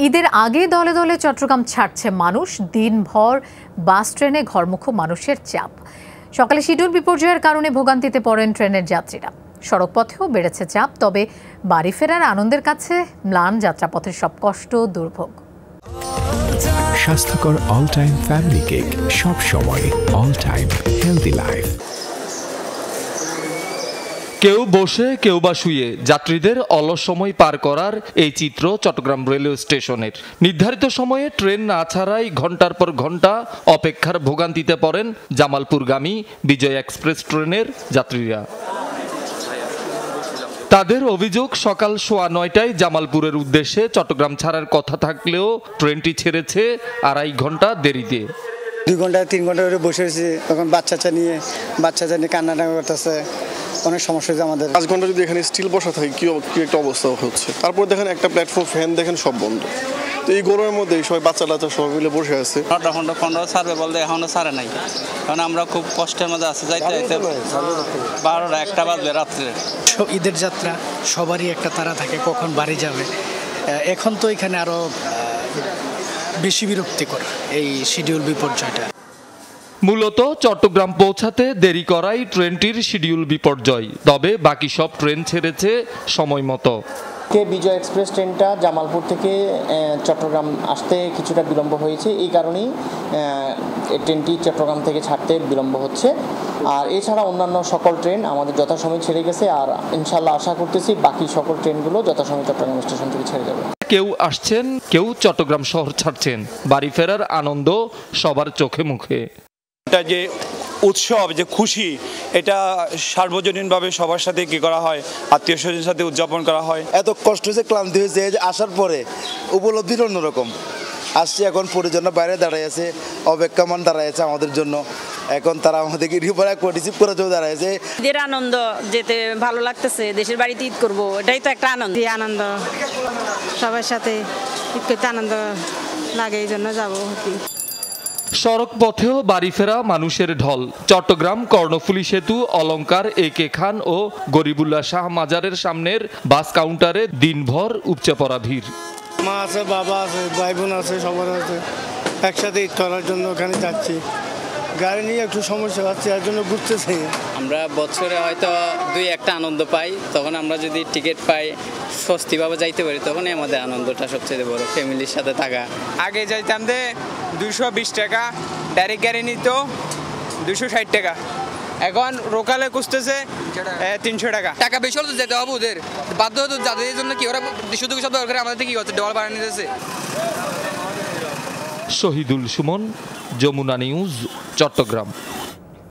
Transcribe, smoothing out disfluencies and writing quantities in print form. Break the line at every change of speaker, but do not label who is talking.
ঈদের আগে দলে দলে চট্টগ্রাম ছাড়ছে মানুষ, দিনভর বাস ট্রেনে ঘরমুখো মানুষের চাপ। সকালে শিডিউল বিপর্যয়ের কারণে ভোগান্তিতে পড়েন ট্রেনের যাত্রীরা। সড়কপথেও বেড়েছে চাপ, তবে বাড়ি ফেরার আনন্দের কাছে ম্লান যাত্রাপথের সব কষ্ট দুর্ভোগ।
স্বাস্থ্যকর অল টাইম ফ্যামিলি কেক, সব সময় অল টাইম হেলদি লাইফ।
কেউ বসে কেউ বা শুয়ে যাত্রীদের অলস সময় পার করার এই চিত্র চট্টগ্রাম রেলওয়ে স্টেশনের। নির্ধারিত সময়ে ট্রেন না ছাড়াই ঘন্টার পর ঘন্টা অপেক্ষার ভোগান্তিতে পড়েন জামালপুরগামী বিজয় এক্সপ্রেস ট্রেনের যাত্রীরা। তাদের অভিযোগ, সকাল 9:15টায় জামালপুরের উদ্দেশ্যে চট্টগ্রাম ছাড়ার কথা থাকলেও ট্রেনটি ছেড়েছে 2.5 ঘন্টা দেরিতে।
2 ঘন্টা 3 ঘন্টা ধরে বসে রয়েছি, তখন বাচ্চা নিয়ে কান্নাটাঙ্গা করতেছে। অনেক সমস্যা হচ্ছে আমাদের।
5 ঘন্টা যদি এখানে স্টিল বসা থাকে কি একটা অবস্থা হচ্ছে। তারপর দেখেন একটা প্ল্যাটফর্ম ফ্যান দেখেন সব বন্ধ। তো এই গরমের মধ্যে সবাই বাচ্চা সবাই মিলে বসে আছে।
15 ছাড়বে বলতে এখনো ছাড়ে নাই, কারণ আমরা খুব কষ্টের মধ্যে আছি। যাইতে 12টা 1টা বাজবে রাত্রে।
ঈদের যাত্রা, সবারই একটা তাড়া থাকে কখন বাড়ি যাবে। এখন তো এখানে আরো বেশি বিরক্তিকর এই শিডিউল বিপর্যয়টা।
মূলত চট্টগ্রাম পৌঁছাতে দেরি করাই ট্রেনটির শিডিউল বিপর্যয়, তবে বাকি সব ট্রেন ছেড়েছে সময় মতো।
বিজয় এক্সপ্রেস ট্রেনটা জামালপুর থেকে চট্টগ্রাম আসতে কিছুটা বিলম্ব হয়েছে, এই কারণেই ট্রেনটি চট্টগ্রাম থেকে ছাড়তে বিলম্ব হচ্ছে। আর এছাড়া অন্যান্য সকল ট্রেন আমাদের যথাসময়ে ছেড়ে গেছে, আর ইনশাল্লাহ আশা করতেছি বাকি সকল ট্রেনগুলো যথাসময়ে চট্টগ্রাম স্টেশন থেকে ছেড়ে যাবে।
কেউ আসছেন, কেউ চট্টগ্রাম শহর ছাড়ছেন। বাড়ি ফেরার আনন্দ সবার চোখে মুখে।
এটা যে উৎসব, যে খুশি, এটা সার্বজনীনভাবে সবার সাথে কি করা হয়, আত্মীয় স্বজনের সাথে উদযাপন করা হয়।
এত কষ্ট হয়েছে, ক্লান্তি হয়েছে, আসার পরে উপলব্ধির অন্যরকম। আসছি এখন পরিজনের বাইরে দাঁড়ায় আছে, অপেক্ষামান দাঁড়ায় আছে আমাদের জন্য। এখন তারা আমাদেরকে রিসিভ করে দাঁড়াইছে।
ঈদের আনন্দ, যেতে ভালো লাগতেছে, দেশের বাড়িতে ঈদ করবো, এটাই তো একটা আনন্দ। আনন্দ সবার সাথে ঈদ করতে আনন্দ লাগে, এই জন্য যাবো।
সড়ক পথেও বাড়ি ফেরা মানুষের ঢল। চট্টগ্রাম কর্ণফুলী সেতু, অলঙ্কার, একে খান ও গরিবুল্লাহ শাহ মাজারের সামনের বাস কাউন্টারে দিনভর উপচে পড়া ভিড়।
মা আছে, বাবা আছে, ভাই বোন আছে, সবার আছে, একসাথে ঈদ করার জন্য ওখানে যাচ্ছি। গাড়ি নিয়ে একটু সমস্যা হচ্ছে, এর জন্য ঘুরতেছি।
আমরা বছরে হয়তো 2-1টা আনন্দ পাই, তখন আমরা যদি টিকিট পাই, স্বস্তিভাবে যাইতে পারি, তখনই আমাদের আনন্দটা সবচেয়ে বড়। ফ্যামিলির সাথে থাকা।
আগে যাইতাম 220 টাকা, ডাইরেক্ট গাড়ি নিত 260 টাকা, এখন লোকালে খুঁজতেছে 300 টাকা।
টাকা বেশি হলে তো যেতে হবে ওদের, বাধ্য হতো যাদের জন্য কি ওরা শুধু সব দরকার, আমাদের কি হচ্ছে ডলার বাড়ানো দিতেছে।
শহীদুল সুমন, যমুনা নিউজ, চট্টগ্রাম।